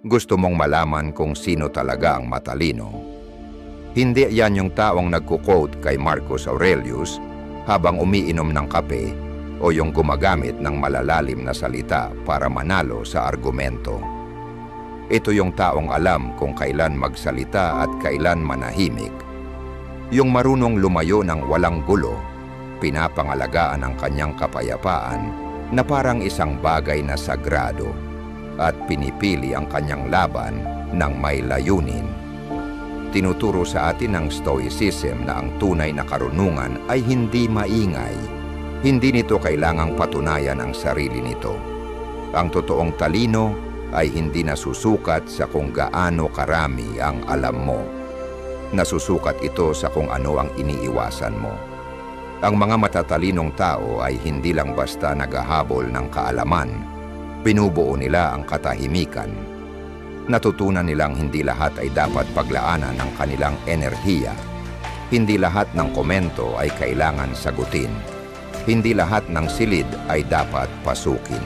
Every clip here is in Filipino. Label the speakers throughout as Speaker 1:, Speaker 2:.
Speaker 1: Gusto mong malaman kung sino talaga ang matalino? Hindi yan yung taong nagko-quote kay Marcus Aurelius habang umiinom ng kape o yung gumagamit ng malalalim na salita para manalo sa argumento. Ito yung taong alam kung kailan magsalita at kailan manahimik. Yung marunong lumayo ng walang gulo, pinapangalagaan ang kanyang kapayapaan na parang isang bagay na sagrado at pinipili ang kanyang laban ng may layunin. Tinuturo sa atin ng Stoicism na ang tunay na karunungan ay hindi maingay. Hindi nito kailangang patunayan ang sarili nito. Ang totoong talino ay hindi nasusukat sa kung gaano karami ang alam mo. Nasusukat ito sa kung ano ang iniiwasan mo. Ang mga matatalinong tao ay hindi lang basta naghahabol ng kaalaman. Binubuo nila ang katahimikan. Natutunan nilang hindi lahat ay dapat paglaanan ng kanilang enerhiya. Hindi lahat ng komento ay kailangan sagutin. Hindi lahat ng silid ay dapat pasukin.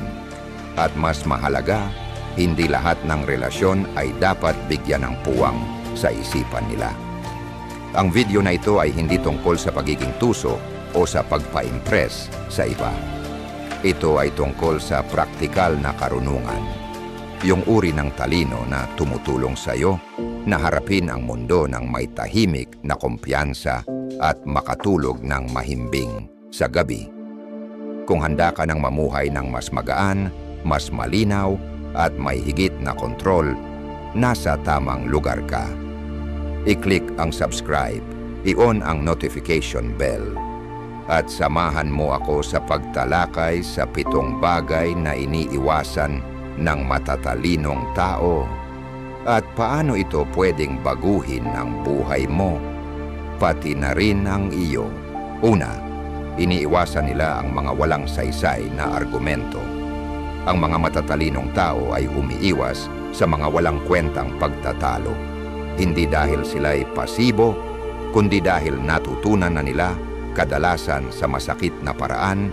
Speaker 1: At mas mahalaga, hindi lahat ng relasyon ay dapat bigyan ng puwang sa isipan nila. Ang video na ito ay hindi tungkol sa pagiging tuso o sa pagpa-impress sa iba. Ito ay tungkol sa praktikal na karunungan. Yung uri ng talino na tumutulong sa iyo na harapin ang mundo ng may tahimik na kumpiyansa at makatulog ng mahimbing sa gabi. Kung handa ka ng mamuhay ng mas magaan, mas malinaw, at may higit na kontrol, nasa tamang lugar ka. I-click ang subscribe, i-on ang notification bell, at samahan mo ako sa pagtalakay sa 7 bagay na iniiwasan ng matatalinong tao at paano ito pwedeng baguhin ang buhay mo, pati na rin ang iyo. Una, iniiwasan nila ang mga walang saysay na argumento. Ang mga matatalinong tao ay umiiwas sa mga walang kwentang pagtatalo. Hindi dahil sila'y pasibo, kundi dahil natutunan na nila, kadalasan sa masakit na paraan,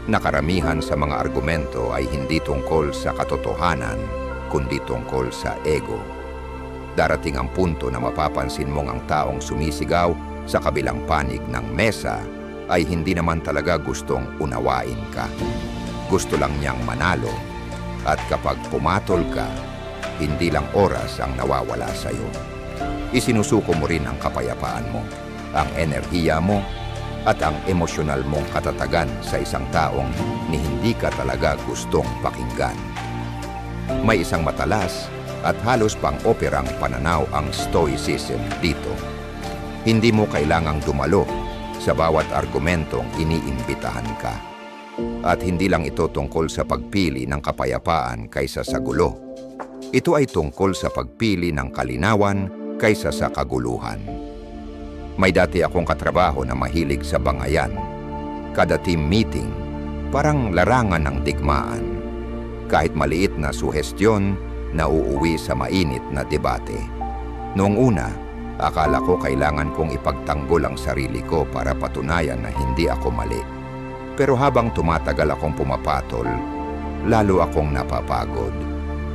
Speaker 1: na karamihan sa mga argumento ay hindi tungkol sa katotohanan, kundi tungkol sa ego. Darating ang punto na mapapansin mong ang taong sumisigaw sa kabilang panig ng mesa ay hindi naman talaga gustong unawain ka. Gusto lang niyang manalo, at kapag pumatol ka, hindi lang oras ang nawawala sa iyo. Isinusuko mo rin ang kapayapaan mo, ang enerhiya mo, at ang emosyonal mong katatagan sa isang taong ni hindi ka talaga gustong pakinggan. May isang matalas at halos pang-operang pananaw ang Stoicism dito. Hindi mo kailangang dumalo sa bawat argumentong iniimbitahan ka. At hindi lang ito tungkol sa pagpili ng kapayapaan kaysa sa gulo. Ito ay tungkol sa pagpili ng kalinawan kaysa sa kaguluhan. May dati akong katrabaho na mahilig sa bangayan. Kada team meeting, parang larangan ng digmaan. Kahit maliit na suhestyon, nauuwi sa mainit na debate. Noong una, akala ko kailangan kong ipagtanggol ang sarili ko para patunayan na hindi ako mali. Pero habang tumatagal akong pumapatol, lalo akong napapagod.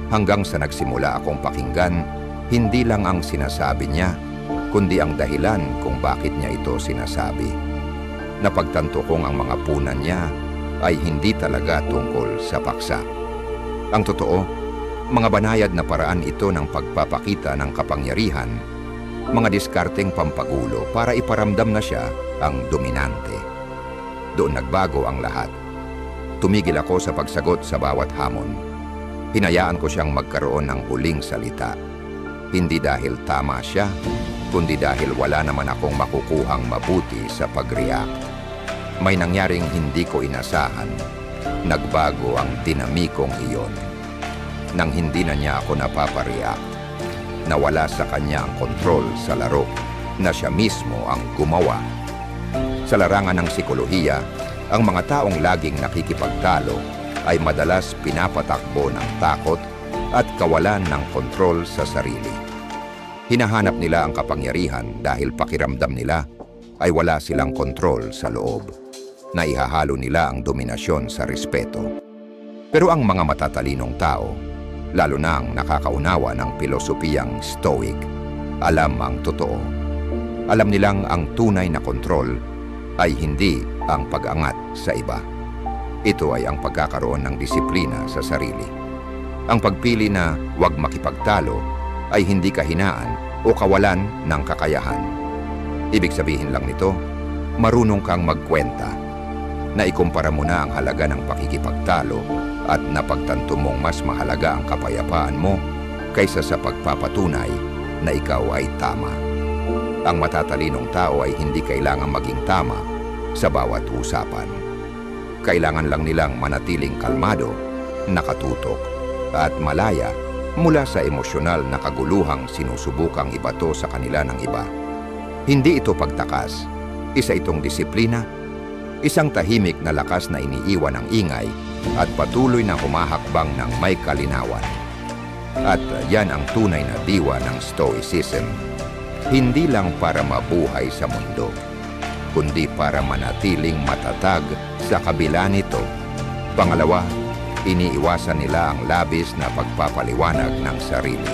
Speaker 1: Hanggang sa nagsimula akong pakinggan, hindi lang ang sinasabi niya, kundi ang dahilan kung bakit niya ito sinasabi. Napagtanto kong ang mga punan niya ay hindi talaga tungkol sa paksa. Ang totoo, mga banayad na paraan ito ng pagpapakita ng kapangyarihan, mga diskarteng pampagulo para iparamdam na siya ang dominante. Doon nagbago ang lahat. Tumigil ako sa pagsagot sa bawat hamon. Hinayaan ko siyang magkaroon ng huling salita. Hindi dahil tama siya, kundi dahil wala naman akong makukuhang mabuti sa pag-react. May nangyaring hindi ko inasahan. Nagbago ang dinamikong iyon. Nang hindi na niya ako napapareact, nawala sa kanya ang kontrol sa laro na siya mismo ang gumawa. Sa larangan ng psikolohiya, ang mga taong laging nakikipagtalo ay madalas pinapatakbo ng takot at kawalan ng kontrol sa sarili. Hinahanap nila ang kapangyarihan dahil pakiramdam nila ay wala silang kontrol sa loob. Naihahalo nila ang dominasyon sa respeto. Pero ang mga matatalinong tao, lalo na ang nakakaunawa ng pilosopiyang Stoic. Alam ang totoo. Alam nilang ang tunay na kontrol ay hindi ang pag-angat sa iba. Ito ay ang pagkakaroon ng disiplina sa sarili. Ang pagpili na huwag makipagtalo ay hindi kahinaan o kawalan ng kakayahan. Ibig sabihin lang nito, marunong kang magkwenta. Naikumpara mo na ang halaga ng pakikipagtalo at napagtanto mong mas mahalaga ang kapayapaan mo kaysa sa pagpapatunay na ikaw ay tama. Ang matatalinong tao ay hindi kailangang maging tama sa bawat usapan. Kailangan lang nilang manatiling kalmado, nakatutok, at malaya mula sa emosyonal na kaguluhang sinusubukang ibato sa kanila ng iba. Hindi ito pagtakas, isa itong disiplina, isang tahimik na lakas na iniiwan ng ingay at patuloy na humahakbang ng may kalinawan. At yan ang tunay na diwa ng Stoicism, hindi lang para mabuhay sa mundo, kundi para manatiling matatag sa kabila nito. Pangalawa, iniiwasan nila ang labis na pagpapaliwanag ng sarili.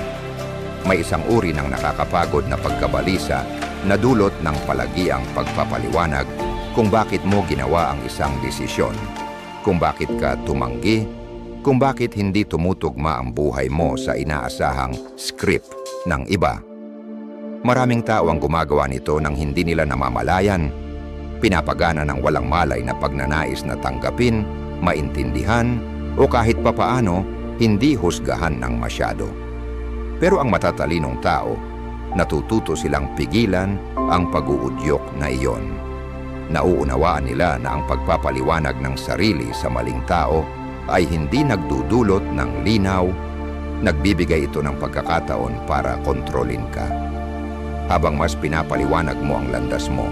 Speaker 1: May isang uri ng nakakapagod na pagkabalisa na dulot ng palagiang pagpapaliwanag kung bakit mo ginawa ang isang desisyon, kung bakit ka tumanggi, kung bakit hindi tumutugma ang buhay mo sa inaasahang script ng iba. Maraming tao ang gumagawa nito nang hindi nila namamalayan, pinapagana ng walang malay na pagnanais na tanggapin, maintindihan, o kahit papaano, hindi husgahan ng masyado. Pero ang matatalinong tao, natututo silang pigilan ang pag-uudyok na iyon. Nauunawaan nila na ang pagpapaliwanag ng sarili sa maling tao ay hindi nagdudulot ng linaw, nagbibigay ito ng pagkakataon para kontrolin ka. Habang mas pinapaliwanag mo ang landas mo,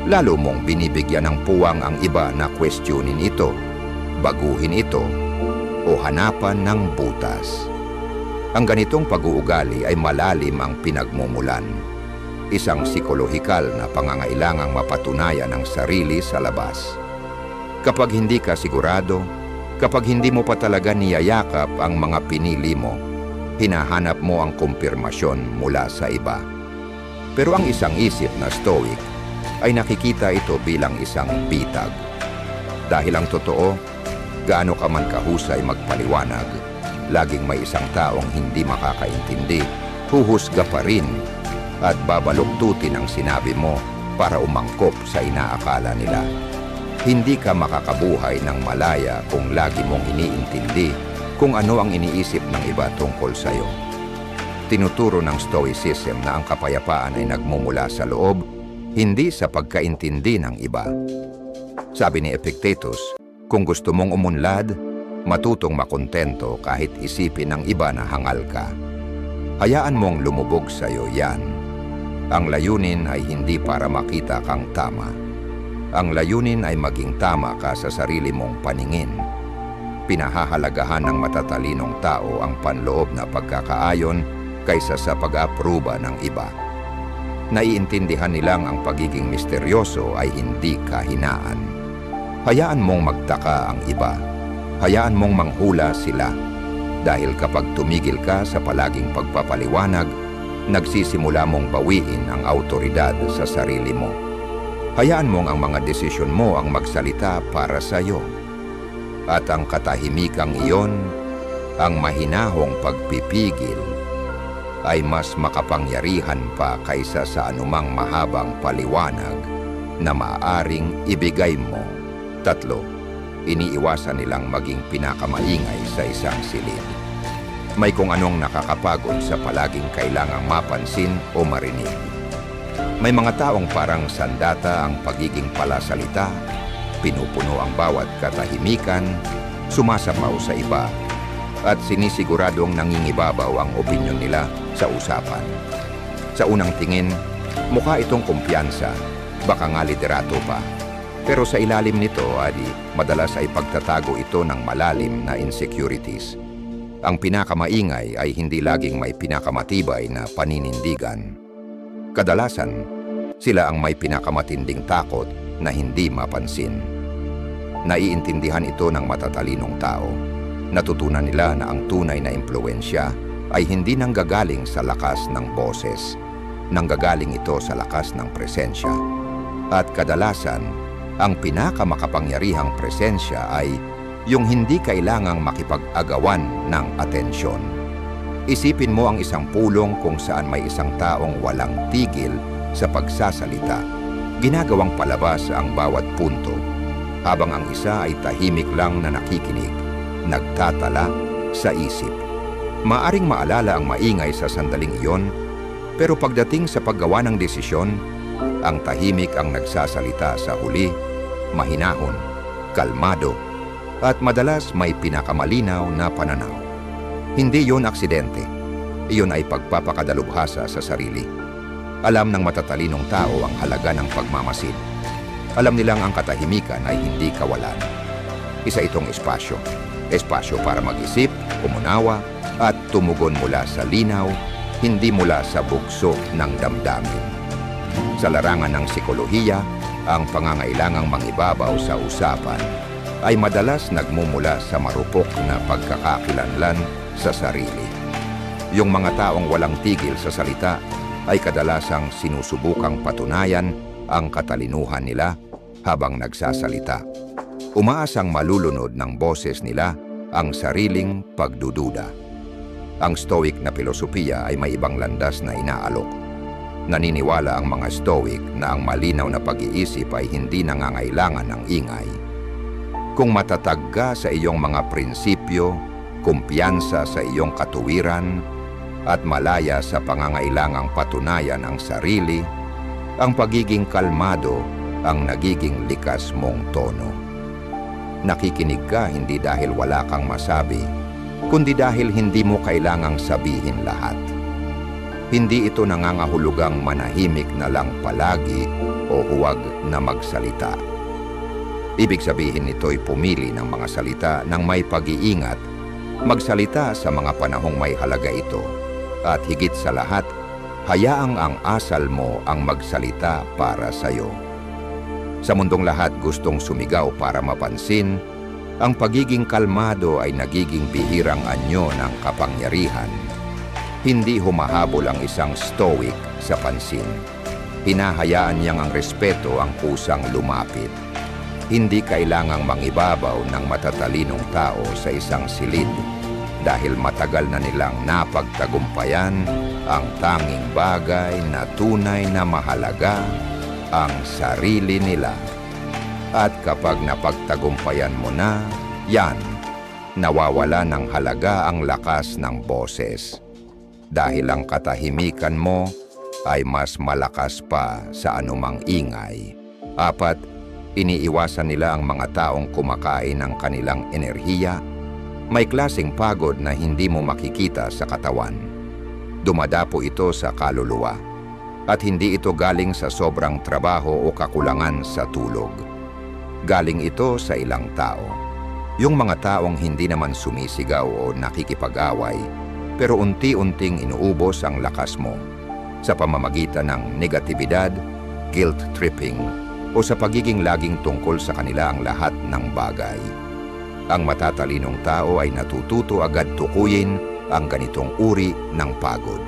Speaker 1: lalo mong binibigyan ng puwang ang iba na questionin ito, baguhin ito, o hanapan ng butas. Ang ganitong pag-uugali ay malalim ang pinagmumulan. Isang psikolohikal na pangangailangang mapatunayan ang sarili sa labas. Kapag hindi ka sigurado, kapag hindi mo pa talaga niyayakap ang mga pinili mo, hinahanap mo ang kumpirmasyon mula sa iba. Pero ang isang isip na Stoic ay nakikita ito bilang isang bitag. Dahil ang totoo, gaano ka man kahusay magpaliwanag, laging may isang taong hindi makakaintindi, huhusga pa rin at babaluktutin ang sinabi mo para umangkop sa inaakala nila. Hindi ka makakabuhay ng malaya kung lagi mong iniintindi kung ano ang iniisip ng iba tungkol sa'yo. Tinuturo ng Stoicism na ang kapayapaan ay nagmumula sa loob, hindi sa pagkaintindi ng iba. Sabi ni Epictetus, kung gusto mong umunlad, matutong makontento kahit isipin ng iba na hangal ka. Hayaan mong lumubog sa'yo yan. Ang layunin ay hindi para makita kang tama. Ang layunin ay maging tama ka sa sarili mong paningin. Pinahahalagahan ng matatalinong tao ang panloob na pagkakaayon kaysa sa pag-apruba ng iba. Naiintindihan nilang ang pagiging misteryoso ay hindi kahinaan. Hayaan mong magtaka ang iba. Hayaan mong manghula sila. Dahil kapag tumigil ka sa palaging pagpapaliwanag, nagsisimula mong bawiin ang autoridad sa sarili mo. Hayaan mong ang mga desisyon mo ang magsalita para sa iyo. At ang katahimikang iyon, ang mahinahong pagpipigil, ay mas makapangyarihan pa kaysa sa anumang mahabang paliwanag na maaaring ibigay mo. 3, iniiwasan nilang maging pinakamaingay sa isang silid. May kung anong nakakapagod sa palaging kailangang mapansin o marinig. May mga taong parang sandata ang pagiging palasalita, pinupuno ang bawat katahimikan, sumasapaw sa iba, at sinisiguradong nangingibabaw ang opinyon nila sa usapan. Sa unang tingin, mukha itong kumpiyansa, baka nga liderato pa. Pero sa ilalim nito, madalas ay pagtatago ito ng malalim na insecurities. Ang pinakamaingay ay hindi laging may pinakamatibay na paninindigan. Kadalasan, sila ang may pinakamatinding takot na hindi mapansin. Naiintindihan ito ng matatalinong tao. Natutunan nila na ang tunay na impluwensya ay hindi nanggagaling sa lakas ng boses. Nanggagaling ito sa lakas ng presensya. At kadalasan, ang pinakamakapangyarihang presensya ay yung hindi kailangang makipag-agawan ng atensyon. Isipin mo ang isang pulong kung saan may isang taong walang tigil sa pagsasalita. Ginagawang palabas ang bawat punto, habang ang isa ay tahimik lang na nakikinig, nagtatala sa isip. Maaring maalala ang maingay sa sandaling iyon, pero pagdating sa paggawa ng desisyon, ang tahimik ang nagsasalita sa huli, mahinahon, kalmado, at madalas may pinakamalinaw na pananaw. Hindi yon aksidente. Iyon ay pagpapakadalubhasa sa sarili. Alam ng matatalinong tao ang halaga ng pagmamasid. Alam nilang ang katahimikan ay hindi kawalan. Isa itong espasyo. Espasyo para mag-isip, umunawa, at tumugon mula sa linaw, hindi mula sa bugso ng damdamin. Sa larangan ng psikolohiya, ang pangangailangang mangibabaw sa usapan ay madalas nagmumula sa marupok na pagkakakilanlan sa sarili. Yung mga taong walang tigil sa salita ay kadalasang sinusubukang patunayan ang katalinuhan nila habang nagsasalita. Umaasang malulunod ng boses nila ang sariling pagdududa. Ang Stoic na filosofiya ay may ibang landas na inaalok. Naniniwala ang mga Stoic na ang malinaw na pag-iisip ay hindi nangangailangan ng ingay. Kung matatag ka sa iyong mga prinsipyo, kumpiyansa sa iyong katuwiran, at malaya sa pangangailangang patunayan ang sarili, ang pagiging kalmado ang nagiging likas mong tono. Nakikinig ka hindi dahil wala kang masabi, kundi dahil hindi mo kailangang sabihin lahat. Hindi ito nangangahulugang manahimik na lang palagi o huwag na magsalita. Ibig sabihin nito'y pumili ng mga salita ng may pag-iingat, magsalita sa mga panahong may halaga ito, at higit sa lahat, hayaang ang asal mo ang magsalita para sa'yo. Sa mundong lahat gustong sumigaw para mapansin, ang pagiging kalmado ay nagiging bihirang anyo ng kapangyarihan. Hindi humahabol ang isang Stoic sa pansin. Hinahayaan niyang ang respeto ang kusang lumapit. Hindi kailangang mangibabaw ng matatalinong tao sa isang silid dahil matagal na nilang napagtagumpayan ang tanging bagay na tunay na mahalaga, ang sarili nila. At kapag napagtagumpayan mo na, yan, nawawala ng halaga ang lakas ng boses. Dahil ang katahimikan mo ay mas malakas pa sa anumang ingay. 4, iniiwasan nila ang mga taong kumakain ng kanilang enerhiya. May klaseng pagod na hindi mo makikita sa katawan. Dumadapo ito sa kaluluwa. At hindi ito galing sa sobrang trabaho o kakulangan sa tulog. Galing ito sa ilang tao. Yung mga taong hindi naman sumisigaw o nakikipag-away, pero unti-unting inuubos ang lakas mo sa pamamagitan ng negatibidad, guilt-tripping, o sa pagiging laging tungkol sa kanila ang lahat ng bagay. Ang matatalinong tao ay natututo agad tukuyin ang ganitong uri ng pagod.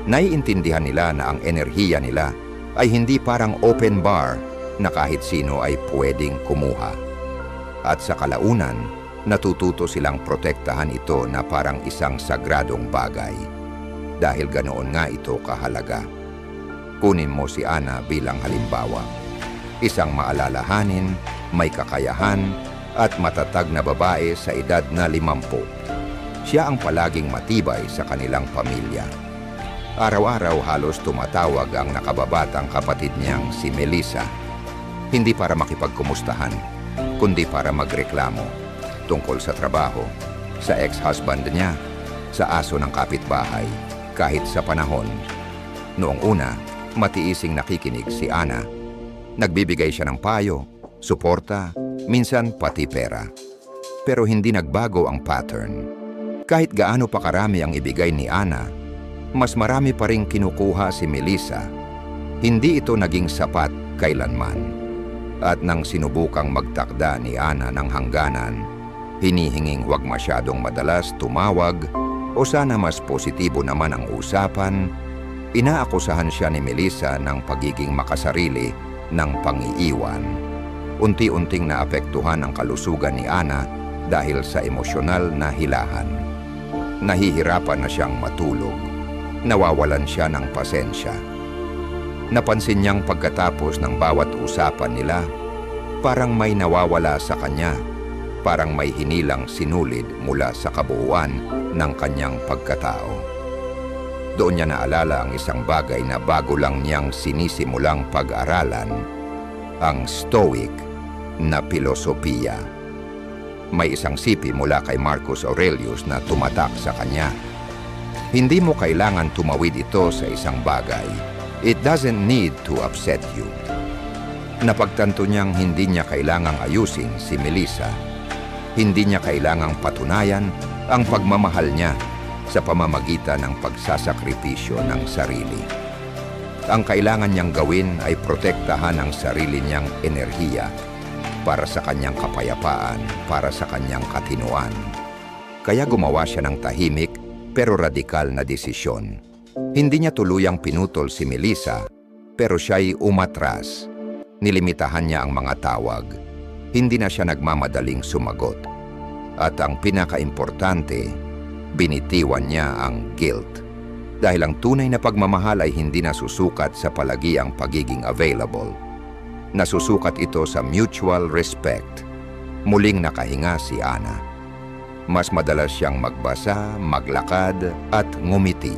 Speaker 1: Naiintindihan nila na ang enerhiya nila ay hindi parang open bar na kahit sino ay pwedeng kumuha. At sa kalaunan, natututo silang protektahan ito na parang isang sagradong bagay. Dahil ganoon nga ito kahalaga. Kunin mo si Ana bilang halimbawa. Isang maalalahanin, may kakayahan, at matatag na babae sa edad na 50. Siya ang palaging matibay sa kanilang pamilya. Araw-araw halos tumatawag ang nakababatang kapatid niyang si Melissa. Hindi para makipagkumustahan, kundi para magreklamo tungkol sa trabaho, sa ex-husband niya, sa aso ng kapitbahay, kahit sa panahon. Noong una, matiising nakikinig si Ana. Nagbibigay siya ng payo, suporta, minsan pati pera. Pero hindi nagbago ang pattern. Kahit gaano pa karami ang ibigay ni Ana, mas marami pa ring kinukuha si Melissa. Hindi ito naging sapat kailanman. At nang sinubukang magtakda ni Ana ng hangganan, Hinihinging huwag masyadong madalas tumawag o sana mas positibo naman ang usapan. Inaakusahan siya ni Melissa ng pagiging makasarili ng pangiiwan. Unti-unting naapektuhan ang kalusugan ni Ana dahil sa emosyonal na hilahan. Nahihirapan na siyang matulog. Nawawalan siya ng pasensya. Napansin niyang pagkatapos ng bawat usapan nila, parang may nawawala sa kanya, parang may hinilang sinulid mula sa kabuuan ng kanyang pagkatao. Doon niya naalala ang isang bagay na bago lang niyang sinisimulang pag-aralan, ang Stoic na pilosopiya. May isang sipi mula kay Marcus Aurelius na tumatak sa kanya. Hindi mo kailangan tumawid ito sa isang bagay. It doesn't need to upset you. Napagtanto niyang hindi niya kailangang ayusin si Melissa. Hindi niya kailangang patunayan ang pagmamahal niya sa pamamagitan ng pagsasakripisyo ng sarili. Ang kailangan niyang gawin ay protektahan ang sarili niyang enerhiya para sa kanyang kapayapaan, para sa kanyang katinuan. Kaya gumawa siya ng tahimik pero radikal na desisyon. Hindi niya tuluyang pinutol si Melissa, pero siya'y umatras. Nilimitahan niya ang mga tawag. Hindi na siya nagmamadaling sumagot. At ang pinakaimportante, binitiwan niya ang guilt. Dahil ang tunay na pagmamahal ay hindi nasusukat sa palagiang pagiging available. Nasusukat ito sa mutual respect. Muling nakahinga si Ana. Mas madalas siyang magbasa, maglakad at ngumiti.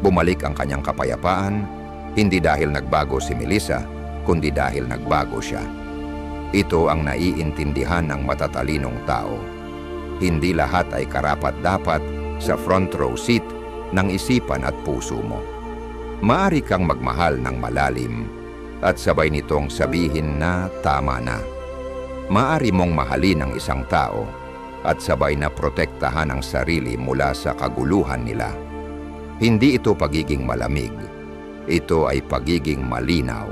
Speaker 1: Bumalik ang kanyang kapayapaan, hindi dahil nagbago si Melissa, kundi dahil nagbago siya. Ito ang naiintindihan ng matatalinong tao. Hindi lahat ay karapat-dapat sa front row seat ng isipan at puso mo. Maaari kang magmahal ng malalim at sabay nitong sabihin na tama na. Maaari mong mahalin ang isang tao at sabay na protektahan ang sarili mula sa kaguluhan nila. Hindi ito pagiging malamig. Ito ay pagiging malinaw.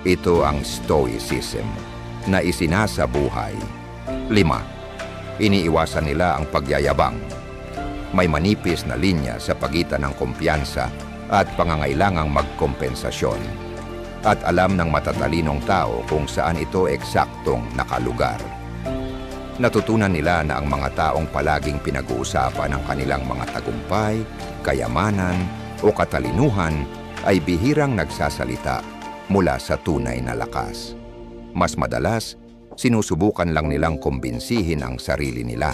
Speaker 1: Ito ang Stoicism na isinasa buhay. 5. Iniiwasan nila ang pagyayabang. May manipis na linya sa pagitan ng kumpiyansa at pangangailangang magkompensasyon. At alam ng matatalinong tao kung saan ito eksaktong nakalugar. Natutunan nila na ang mga taong palaging pinag-uusapan ang kanilang mga tagumpay, kayamanan o katalinuhan ay bihirang nagsasalita mula sa tunay na lakas. Mas madalas, sinusubukan lang nilang kumbinsihin ang sarili nila.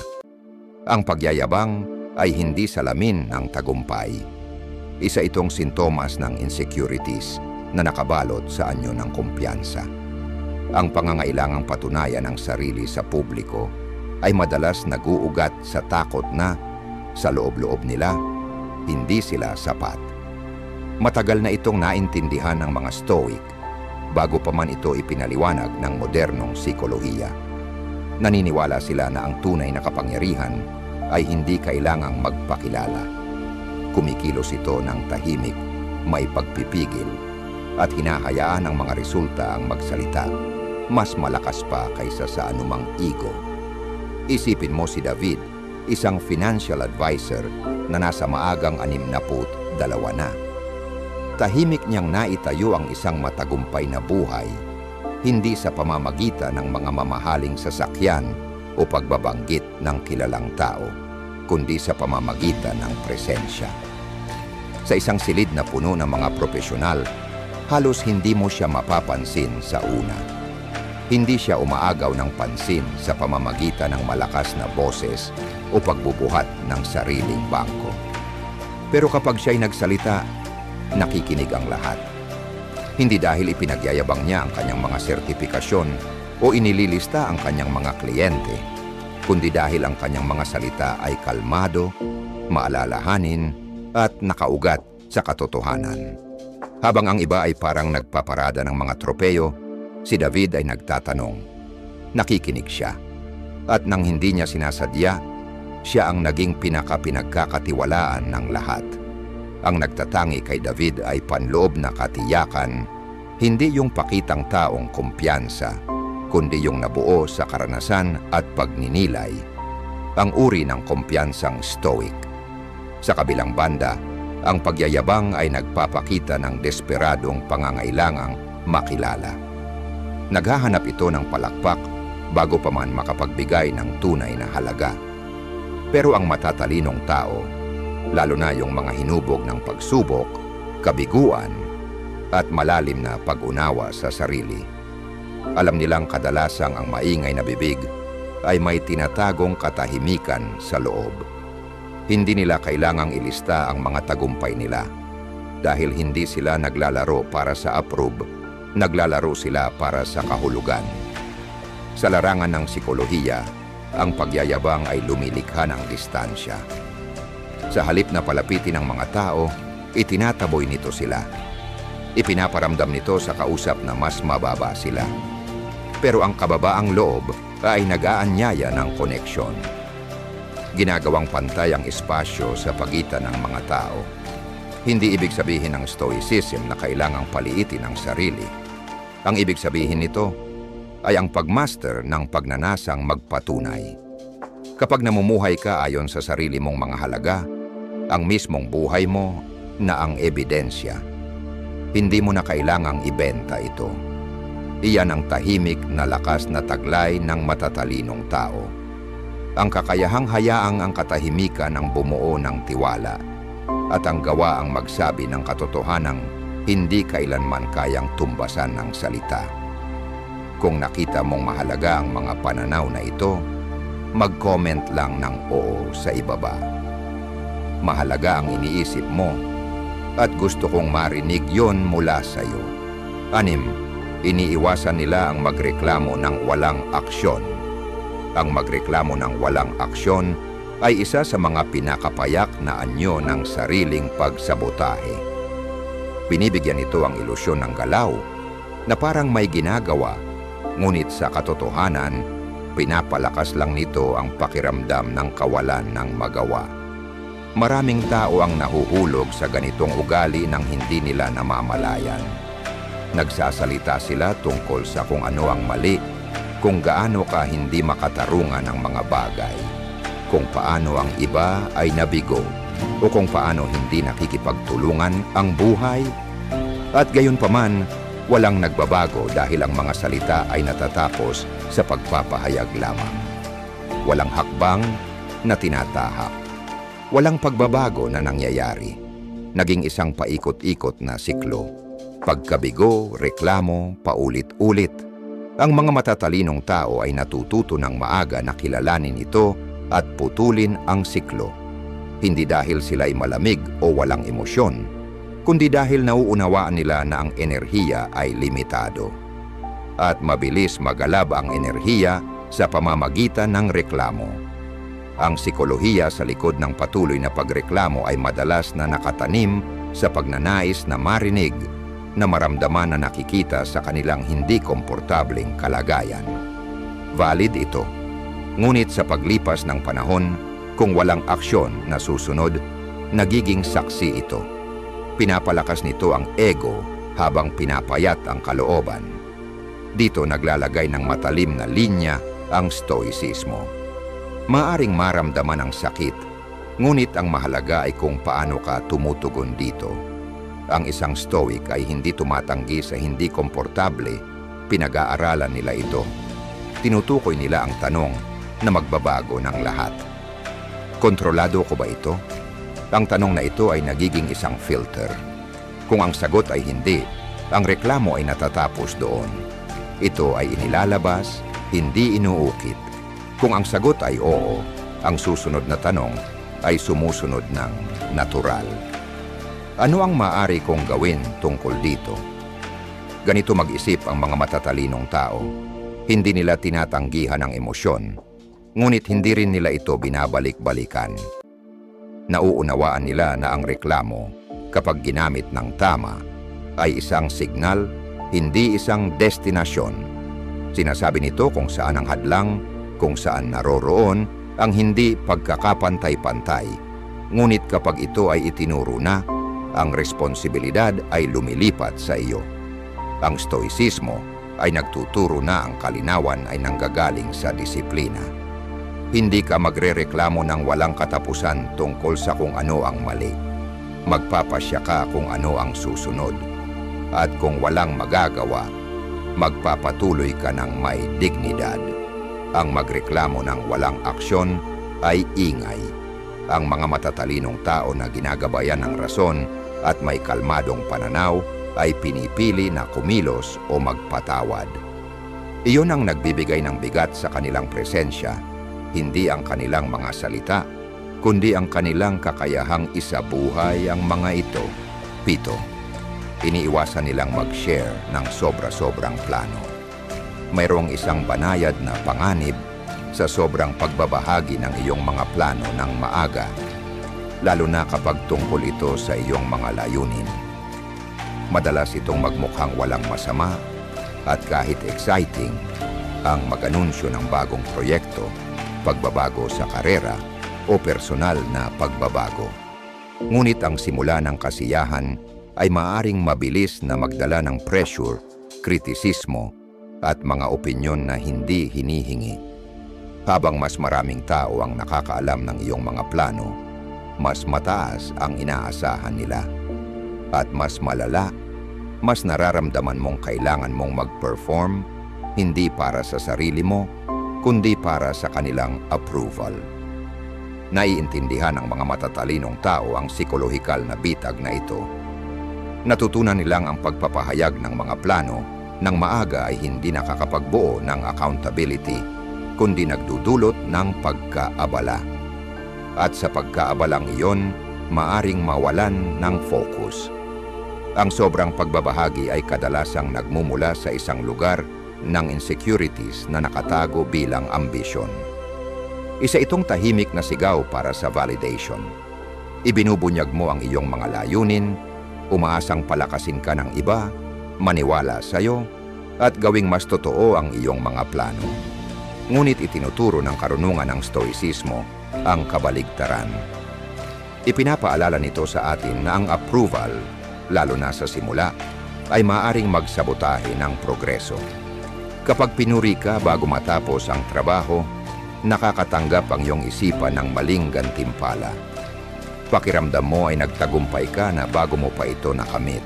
Speaker 1: Ang pagyayabang ay hindi salamin ng tagumpay. Isa itong sintomas ng insecurities na nakabalot sa anyo ng kumpiyansa. Ang pangangailangang patunayan ng sarili sa publiko ay madalas naguugat sa takot na, sa loob-loob nila, hindi sila sapat. Matagal na itong naintindihan ng mga Stoic bago pa man ito ipinaliwanag ng modernong psikolohiya. Naniniwala sila na ang tunay na kapangyarihan ay hindi kailangang magpakilala. Kumikilos ito ng tahimik, may pagpipigil, at hinahayaan ng mga resulta ang magsalita, mas malakas pa kaysa sa anumang ego. Isipin mo si David, isang financial advisor na nasa maagang 62 na. Tahimik niyang naitayo ang isang matagumpay na buhay, hindi sa pamamagitan ng mga mamahaling sasakyan o pagbabanggit ng kilalang tao, kundi sa pamamagitan ng presensya. Sa isang silid na puno ng mga profesional, halos hindi mo siya mapapansin sa una. Hindi siya umaagaw ng pansin sa pamamagitan ng malakas na boses o pagbubuhat ng sariling bangko. Pero kapag siya'y nagsalita, nakikinig ang lahat. Hindi dahil ipinagyayabang niya ang kanyang mga sertipikasyon o inililista ang kanyang mga kliyente, kundi dahil ang kanyang mga salita ay kalmado, maalalahanin, at nakaugat sa katotohanan. Habang ang iba ay parang nagpaparada ng mga tropeyo, si David ay nagtatanong. Nakikinig siya. At nang hindi niya sinasadya, siya ang naging pinagkakatiwalaan ng lahat. Ang nagtatangi kay David ay panloob na katiyakan, hindi yung pakitang taong kumpiyansa, kundi yung nabuo sa karanasan at pagninilay ang uri ng kumpiyansang stoic. Sa kabilang banda, ang pagyayabang ay nagpapakita ng desperadong pangangailangang makilala. Naghahanap ito ng palakpak bago pa man makapagbigay ng tunay na halaga. Pero ang matatalinong tao, lalo na yung mga hinubog ng pagsubok, kabiguan, at malalim na pag-unawa sa sarili, alam nilang kadalasang ang maingay na bibig ay may tinatagong katahimikan sa loob. Hindi nila kailangang ilista ang mga tagumpay nila dahil hindi sila naglalaro para sa approve, naglalaro sila para sa kahulugan. Sa larangan ng psikolohiya, ang pagyayabang ay lumilikha ng distansya. Sa halip na palapitin ng mga tao, itinataboy nito sila. Ipinaparamdam nito sa kausap na mas mababa sila. Pero ang kababaang loob ay nag-aanyaya ng koneksyon. Ginagawang pantay ang espasyo sa pagitan ng mga tao. Hindi ibig sabihin ng stoicism na kailangang paliitin ang sarili. Ang ibig sabihin nito ay ang pagmaster ng pagnanasang magpatunay. Kapag namumuhay ka ayon sa sarili mong mga halaga, ang mismong buhay mo na ang ebidensya. Hindi mo na kailangang ibenta ito. Iyan ang tahimik na lakas na taglay ng matatalinong tao. Ang kakayahang hayaang ang katahimikan ang bumuo ng tiwala at ang gawa ang magsabi ng katotohanang hindi kailanman kayang tumbasan ng salita. Kung nakita mong mahalaga ang mga pananaw na ito, mag-comment lang ng oo sa ibaba. Mahalaga ang iniisip mo at gusto kong marinig yon mula sa iyo. 6. Iniiwasan nila ang magreklamo ng walang aksyon. Ang magreklamo ng walang aksyon ay isa sa mga pinakapayak na anyo ng sariling pagsabotahe. Binibigyan ito ang ilusyon ng galaw na parang may ginagawa, ngunit sa katotohanan, pinapalakas lang nito ang pakiramdam ng kawalan ng magawa. Maraming tao ang nahuhulog sa ganitong ugali nang hindi nila namamalayan. Nagsasalita sila tungkol sa kung ano ang mali, kung gaano ka hindi makatarungan ng mga bagay, kung paano ang iba ay nabigo, o kung paano hindi nakikipagtulungan ang buhay. At gayunpaman, walang nagbabago dahil ang mga salita ay natatapos sa pagpapahayag lamang. Walang hakbang na tinatahak. Walang pagbabago na nangyayari. Naging isang paikot-ikot na siklo. Pagkabigo, reklamo, paulit-ulit. Ang mga matatalinong tao ay natututo ng maaga na kilalanin ito at putulin ang siklo. Hindi dahil sila ay malamig o walang emosyon, kundi dahil nauunawaan nila na ang enerhiya ay limitado. At mabilis magalab ang enerhiya sa pamamagitan ng reklamo. Ang psikolohiya sa likod ng patuloy na pagreklamo ay madalas na nakatanim sa pagnanais na marinig, na maramdaman na nakikita sa kanilang hindi komportableng kalagayan. Valid ito. Ngunit sa paglipas ng panahon, kung walang aksyon na susunod, nagiging saksi ito. Pinapalakas nito ang ego habang pinapayat ang kalooban. Dito naglalagay ng matalim na linya ang stoicismo. Maaring maramdaman ang sakit, ngunit ang mahalaga ay kung paano ka tumutugon dito. Ang isang stoic ay hindi tumatanggi sa hindi komportable, pinag-aaralan nila ito. Tinutukoy nila ang tanong na magbabago ng lahat. Kontrolado ko ba ito? Ang tanong na ito ay nagiging isang filter. Kung ang sagot ay hindi, ang reklamo ay natatapos doon. Ito ay inilalabas, hindi inuukit. Kung ang sagot ay oo, ang susunod na tanong ay sumusunod ng natural. Ano ang maaari kong gawin tungkol dito? Ganito mag-isip ang mga matatalinong tao. Hindi nila tinatanggihan ang emosyon, ngunit hindi rin nila ito binabalik-balikan. Nauunawaan nila na ang reklamo, kapag ginamit ng tama, ay isang signal, hindi isang destinasyon. Sinasabi nito kung saan ang hadlang, kung saan naroroon ang hindi pagkakapantay-pantay. Ngunit kapag ito ay itinuro na, ang responsibilidad ay lumilipat sa iyo. Ang stoicismo ay nagtuturo na ang kalinawan ay nanggagaling sa disiplina. Hindi ka magrereklamo ng walang katapusan tungkol sa kung ano ang mali. Magpapasya ka kung ano ang susunod. At kung walang magagawa, magpapatuloy ka ng may dignidad. Ang magreklamo ng walang aksyon ay ingay. Ang mga matatalinong tao na ginagabayan ng rason at may kalmadong pananaw ay pinipili na kumilos o magpatawad. Iyon ang nagbibigay ng bigat sa kanilang presensya, hindi ang kanilang mga salita, kundi ang kanilang kakayahang isabuhay ang mga ito. 7. Iniiwasan nilang mag-share ng sobra-sobrang plano. Mayroong isang banayad na panganib sa sobrang pagbabahagi ng iyong mga plano ng maaga, lalo na kapag tungkol ito sa iyong mga layunin. Madalas itong magmukhang walang masama at kahit exciting ang mag-anunsyo ng bagong proyekto, pagbabago sa karera o personal na pagbabago. Ngunit ang simula ng kasiyahan ay maaring mabilis na magdala ng pressure, kritisismo at mga opinyon na hindi hinihingi. Habang mas maraming tao ang nakakaalam ng iyong mga plano, mas mataas ang inaasahan nila. At mas malala, mas nararamdaman mong kailangan mong mag-perform, hindi para sa sarili mo, kundi para sa kanilang approval. Naiintindihan ng mga matatalinong tao ang psikolohikal na bitag na ito. Natutunan nilang ang pagpapahayag ng mga plano ng maaga ay hindi nakakapagbuo ng accountability, kundi nagdudulot ng pagkaabala. At sa pagkaabalang iyon, maaring mawalan ng focus. Ang sobrang pagbabahagi ay kadalasang nagmumula sa isang lugar ng insecurities na nakatago bilang ambisyon. Isa itong tahimik na sigaw para sa validation. Ibinubunyag mo ang iyong mga layunin, umaasang palakasin ka ng iba, maniwala sa iyo, at gawing mas totoo ang iyong mga plano. Ngunit itinuturo ng karunungan ng Stoicismo ang kabaligtaran. Ipinapaalala nito sa atin na ang approval, lalo na sa simula, ay maaring magsabotahe ng progreso. Kapag pinuri ka bago matapos ang trabaho, nakakatanggap ang iyong isipan ng maling gantimpala. Pakiramdam mo ay nagtagumpay ka na bago mo pa ito nakamit.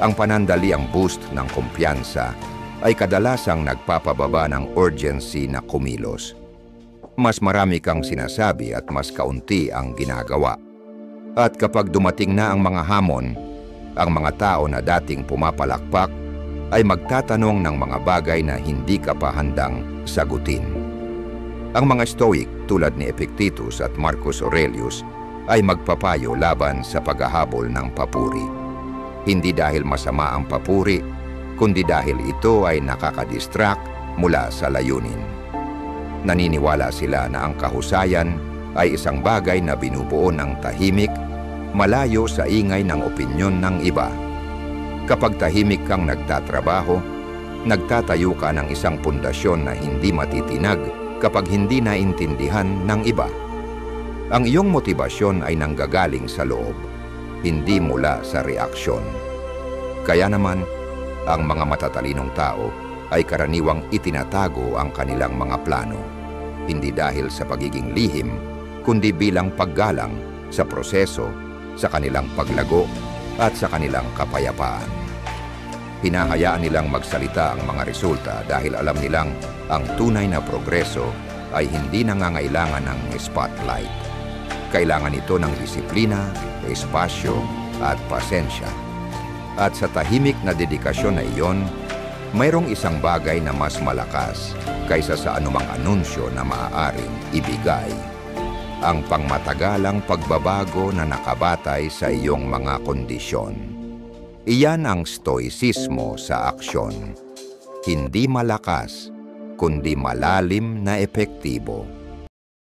Speaker 1: Ang panandaliang boost ng kumpiyansa ay kadalasang nagpapababa ng urgency na kumilos. Mas marami kang sinasabi at mas kaunti ang ginagawa. At kapag dumating na ang mga hamon, ang mga tao na dating pumapalakpak ay magtatanong ng mga bagay na hindi ka pa handang sagutin. Ang mga Stoic tulad ni Epictetus at Marcus Aurelius ay magpapayo laban sa paghahabol ng papuri. Hindi dahil masama ang papuri, kundi dahil ito ay nakakadistract mula sa layunin. Naniniwala sila na ang kahusayan ay isang bagay na binubuo ng tahimik, malayo sa ingay ng opinyon ng iba. Kapag tahimik kang nagtatrabaho, nagtatayo ka ng isang pundasyon na hindi matitinag kapag hindi naintindihan ng iba. Ang iyong motibasyon ay nanggagaling sa loob, hindi mula sa reaksyon. Kaya naman, ang mga matatalinong tao ay karaniwang itinatago ang kanilang mga plano, hindi dahil sa pagiging lihim, kundi bilang paggalang sa proseso, sa kanilang paglago at sa kanilang kapayapaan. Hinahayaan nilang magsalita ang mga resulta dahil alam nilang ang tunay na progreso ay hindi nangangailangan ng spotlight. Kailangan ito ng disiplina, espasyo at pasensya. At sa tahimik na dedikasyon na iyon, mayroong isang bagay na mas malakas kaysa sa anumang anunsyo na maaaring ibigay. Ang pangmatagalang pagbabago na nakabatay sa iyong mga kondisyon. Iyan ang stoicismo sa aksyon. Hindi malakas, kundi malalim na epektibo.